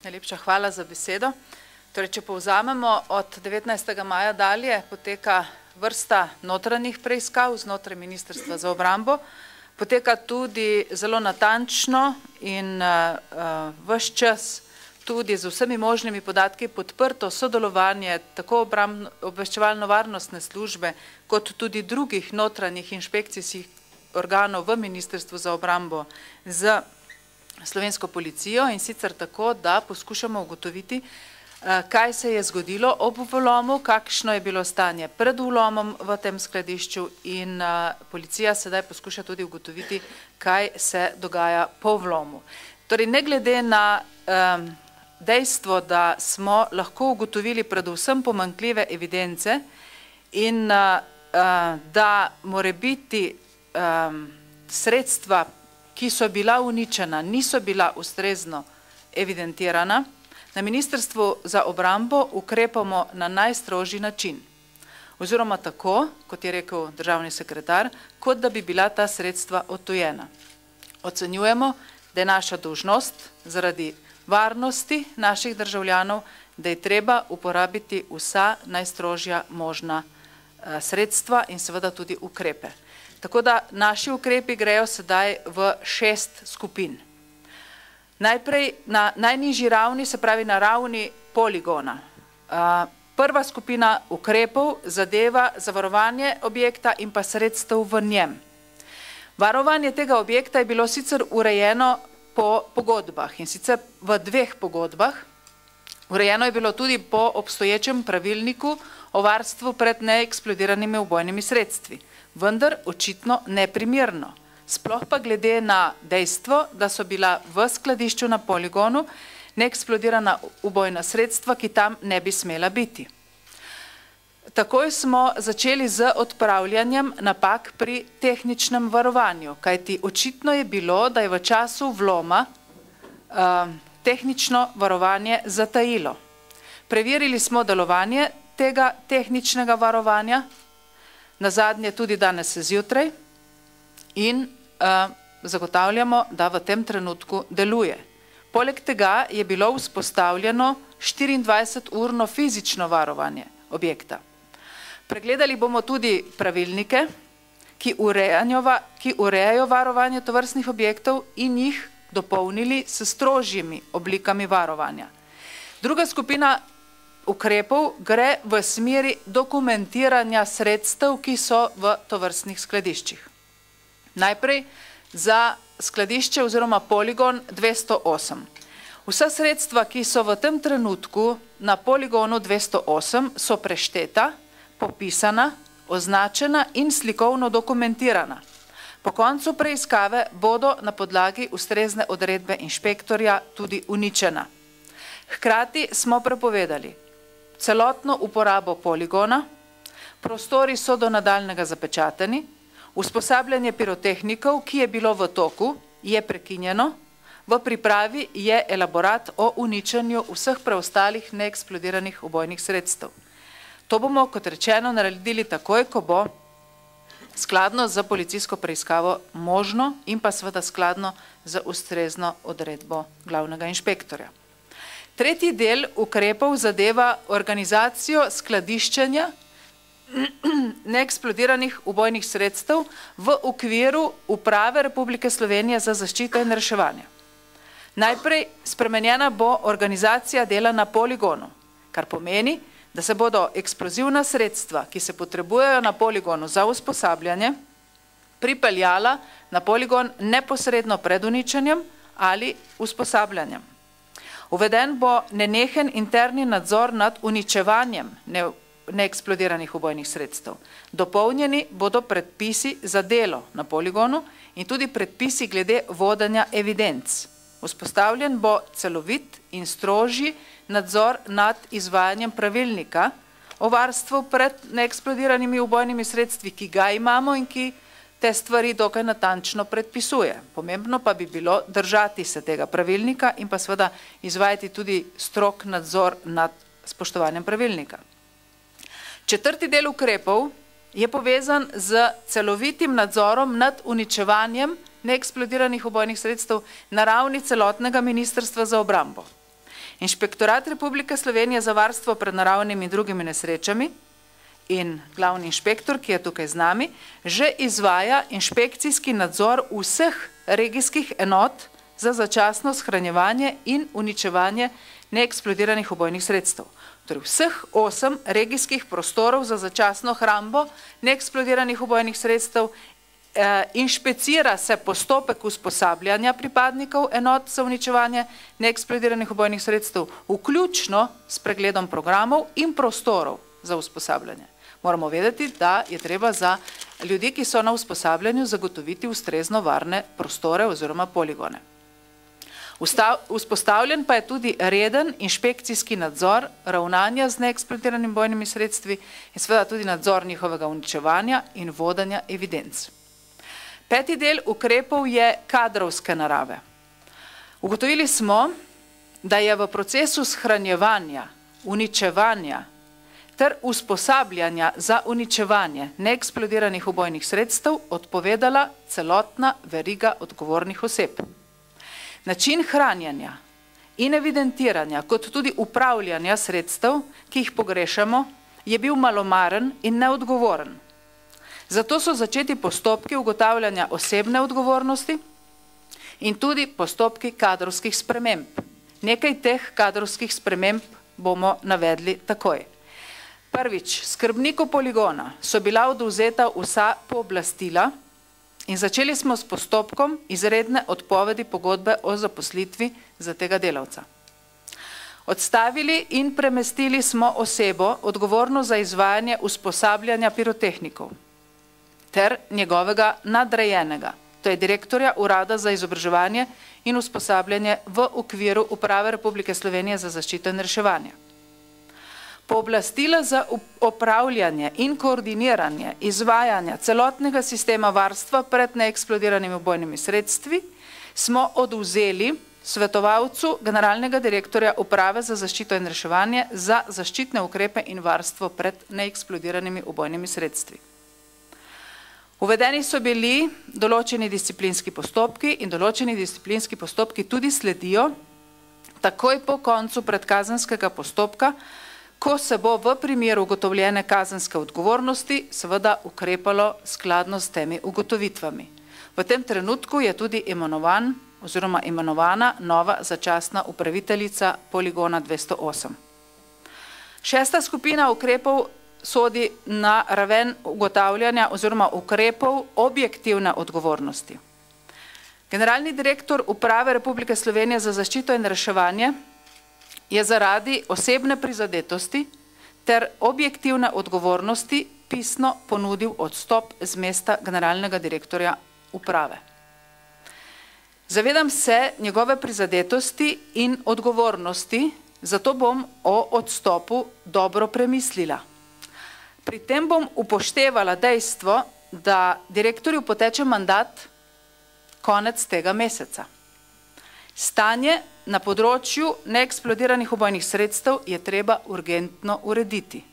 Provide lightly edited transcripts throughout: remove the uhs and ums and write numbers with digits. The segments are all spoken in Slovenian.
Najlepša hvala za besedo. Torej, če povzamemo, od 19. maja dalje poteka vrsta notranjih preiskav znotraj Ministrstva za obrambo. Poteka tudi zelo natančno in ves čas tudi z vsemi možnimi podatki podprto sodelovanje tako obveščevalno-varnostne službe kot tudi drugih notranjih inšpekcijskih organov v Ministrstvu za obrambo z slovensko policijo, in sicer tako, da poskušamo ugotoviti, kaj se je zgodilo ob vlomu, kakšno je bilo stanje pred vlomom v tem skladišču, in policija sedaj poskuša tudi ugotoviti, kaj se dogaja po vlomu. Torej, ne glede na dejstvo, da smo lahko ugotovili predvsem pomanjkljive evidence in da morebiti sredstva, ki so bila uničena, niso bila ustrezno evidentirana, na Ministrstvu za obrambo ukrepamo na najstrožji način. Oziroma tako, kot je rekel državni sekretar, kot da bi bila ta sredstva odtujena. Ocenjujemo, da je naša dolžnost zaradi varnosti naših državljanov, da je treba uporabiti vsa najstrožja možna sredstva in seveda tudi ukrepe. Tako da naši ukrepi grejo sedaj v 6 skupin. Najprej na najnižji ravni, se pravi na ravni poligona. Prva skupina ukrepov zadeva zavarovanje objekta in pa sredstev v njem. Varovanje tega objekta je bilo sicer urejeno po pogodbah, in sicer v 2 pogodbah. Urejeno je bilo tudi po obstoječem pravilniku o varstvu pred neeksplodiranimi ubojnimi sredstvi, vendar očitno neprimerno. Sploh pa glede na dejstvo, da so bila v skladišču na poligonu neeksplodirana ubojna sredstva, ki tam ne bi smela biti. Takoj smo začeli z odpravljanjem napak pri tehničnem varovanju, kajti očitno je bilo, da je v času vloma tehnično varovanje zatajilo. Preverili smo delovanje tega tehničnega varovanja, nazadnje tudi danes zjutraj, in zagotavljamo, da v tem trenutku deluje. Poleg tega je bilo vzpostavljeno 24-urno fizično varovanje objekta. Pregledali bomo tudi pravilnike, ki urejajo varovanje tovrstnih objektov, in jih dopolnili s strožjimi oblikami varovanja. Druga skupina ukrepov gre v smeri dokumentiranja sredstev, ki so v tovrstnih skladiščih. Najprej za skladišče oziroma poligon 208. Vsa sredstva, ki so v tem trenutku na poligonu 208, so prešteta, popisana, označena in slikovno dokumentirana. Po koncu preiskave bodo na podlagi ustrezne odredbe inšpektorja tudi uničena. Hkrati smo prepovedali celotno uporabo poligona, prostori so do nadaljnjega zapečateni, usposabljanje pirotehnikov, ki je bilo v toku, je prekinjeno, v pripravi je elaborat o uničenju vseh preostalih neeksplodiranih ubojnih sredstev. To bomo, kot rečeno, naredili takoj, ko bo skladno z policijsko preiskavo možno in pa seveda skladno z ustrezno odredbo glavnega inšpektorja. Tretji del ukrepov zadeva organizacijo skladiščenja neeksplodiranih ubojnih sredstev v okviru Uprave Republike Slovenije za zaščito in reševanje. Najprej spremenjena bo organizacija dela na poligonu, kar pomeni, da se bodo eksplozivna sredstva, ki se potrebujejo na poligonu za usposabljanje, pripeljala na poligon neposredno pred uničenjem ali usposabljanjem. Uveden bo nenehen interni nadzor nad uničevanjem neeksplodiranih ubojnih sredstev. Dopolnjeni bodo predpisi za delo na poligonu in tudi predpisi glede vodenja evidenc. Vzpostavljen bo celovit in strožji nadzor nad izvajanjem pravilnika o varstvu pred neeksplodiranimi ubojnimi sredstvi, ki ga imamo in ki te stvari dokaj natančno predpisuje. Pomembno pa bi bilo držati se tega pravilnika in pa seveda izvajati tudi strog nadzor nad spoštovanjem pravilnika. Četrti del ukrepov je povezan z celovitim nadzorom nad uničevanjem neeksplodiranih ubojnih sredstev na ravni celotnega Ministrstva za obrambo. Inšpektorat Republike Slovenije za varstvo pred naravnimi in drugimi nesrečami in glavni inšpektor, ki je tukaj z nami, že izvaja inšpekcijski nadzor vseh regijskih enot za začasno shranjevanje in uničevanje neeksplodiranih ubojnih sredstev. Torej vseh 8 regijskih prostorov za začasno hrambo neeksplodiranih ubojnih sredstev, inšpecira se postopek usposabljanja pripadnikov enot za uničevanje neeksplodiranih ubojnih sredstev, vključno s pregledom programov in prostorov za usposabljanje. Moramo vedeti, da je treba za ljudi, ki so na usposabljanju, zagotoviti ustrezno varne prostore oziroma poligone. Vzpostavljen pa je tudi reden inšpekcijski nadzor ravnanja z neeksplodiranimi bojnimi sredstvi in seveda tudi nadzor njihovega uničevanja in vodenja evidenc. 5. del ukrepov je kadrovske narave. Ugotovili smo, da je v procesu shranjevanja, uničevanja ter usposabljanja za uničevanje neeksplodiranih ubojnih sredstev odpovedala celotna veriga odgovornih oseb. Način hranjenja in evidentiranja, kot tudi upravljanja sredstev, ki jih pogrešamo, je bil malomaren in neodgovoren. Zato so začeti postopki ugotavljanja osebne odgovornosti in tudi postopki kadrovskih sprememb. Nekaj teh kadrovskih sprememb bomo navedli takoj. Prvič, skrbniku poligona so bila odvzeta vsa pooblastila in začeli smo s postopkom izredne odpovedi pogodbe o zaposlitvi za tega delavca. Odstavili in premestili smo osebo odgovorno za izvajanje usposabljanja pirotehnikov ter njegovega nadrejenega, to je direktorja Urada za izobraževanje in usposabljanje v okviru Uprave Republike Slovenije za zaščito in reševanje. Pooblastila za opravljanje in koordiniranje izvajanja celotnega sistema varstva pred neeksplodiranimi ubojnimi sredstvi smo odvzeli svetovalcu generalnega direktorja Uprave za zaščito in reševanje za zaščitne ukrepe in varstvo pred neeksplodiranimi ubojnimi sredstvi. Uvedeni so bili določeni disciplinski postopki in določeni disciplinski postopki tudi sledijo takoj po koncu predkazenskega postopka, ko se bo v primeru ugotovljene kazenske odgovornosti seveda ukrepalo skladno s temi ugotovitvami. V tem trenutku je tudi imenovan oziroma imenovana nova začasna upraviteljica poligona 208. 6. skupina ukrepov sodi na raven ugotavljanja oziroma ukrepov objektivne odgovornosti. Generalni direktor Uprave Republike Slovenije za zaščito in reševanje je zaradi osebne prizadetosti ter objektivne odgovornosti pisno ponudil odstop z mesta generalnega direktorja uprave. Zavedam se njegove prizadetosti in odgovornosti, zato bom o odstopu dobro premislila. Pri tem bom upoštevala dejstvo, da direktorju poteče mandat konec tega meseca. Stanje na področju neeksplodiranih ubojnih sredstev je treba urgentno urediti.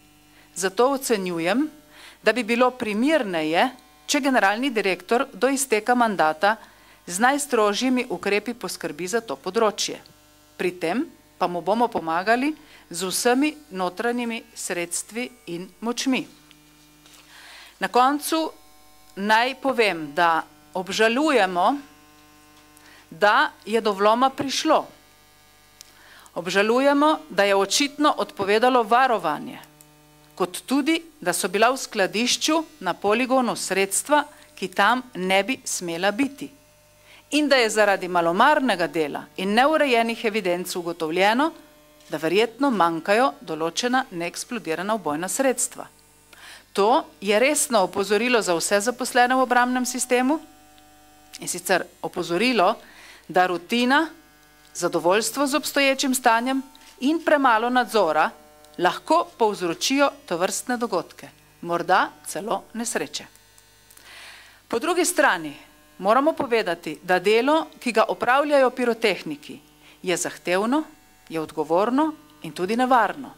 Zato ocenjujem, da bi bilo primerneje, če generalni direktor do izteka mandata z najstrožjimi ukrepi poskrbi za to področje. Pri tem pa mu bomo pomagali z vsemi notranjimi sredstvi in močmi. Na koncu naj povem, da obžalujemo, da je do vloma prišlo. Obžalujemo, da je očitno odpovedalo varovanje, kot tudi, da so bila v skladišču na poligonu sredstva, ki tam ne bi smela biti. In da je zaradi malomarnega dela in neurejenih evidenc ugotovljeno, da verjetno manjkajo določena neeksplodirana ubojna sredstva. To je resno opozorilo za vse zaposlene v obrambnem sistemu in sicer opozorilo, da rutina, zadovoljstvo z obstoječim stanjem in premalo nadzora lahko povzročijo tovrstne dogodke, morda celo nesreče. Po drugi strani moramo povedati, da delo, ki ga opravljajo pirotehniki, je zahtevno, je odgovorno in tudi nevarno.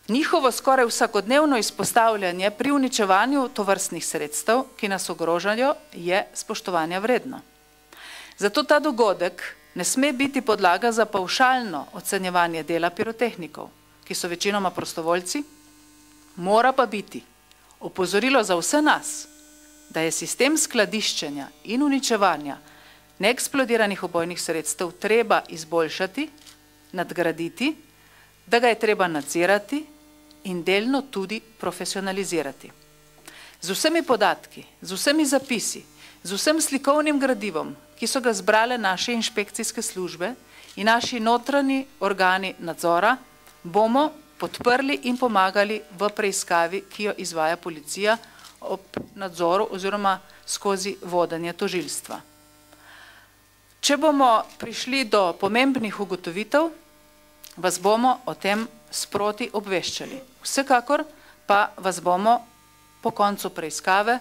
Njihovo skoraj vsakodnevno izpostavljanje pri uničevanju tovrstnih sredstev, ki nas ogrožajo, je spoštovanja vredno. Zato ta dogodek ne sme biti podlaga za pavšalno ocenjevanje dela pirotehnikov, ki so večinoma prostovoljci, mora pa biti opozorilo za vse nas, da je sistem skladiščenja in uničevanja neeksplodiranih ubojnih sredstev treba izboljšati, nadgraditi, da ga je treba nadzirati in delno tudi profesionalizirati. Z vsemi podatki, z vsemi zapisi, z vsem slikovnim gradivom, ki so ga zbrale naše inšpekcijske službe in naši notranji organi nadzora, bomo podprli in pomagali v preiskavi, ki jo izvaja policija ob nadzoru oziroma skozi vodenje tožilstva. Če bomo prišli do pomembnih ugotovitev, vas bomo o tem sproti obveščali. Vsekakor pa vas bomo po koncu preiskave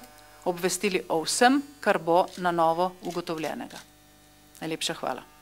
obvestili o vsem, kar bo na novo ugotovljenega. Najlepša hvala.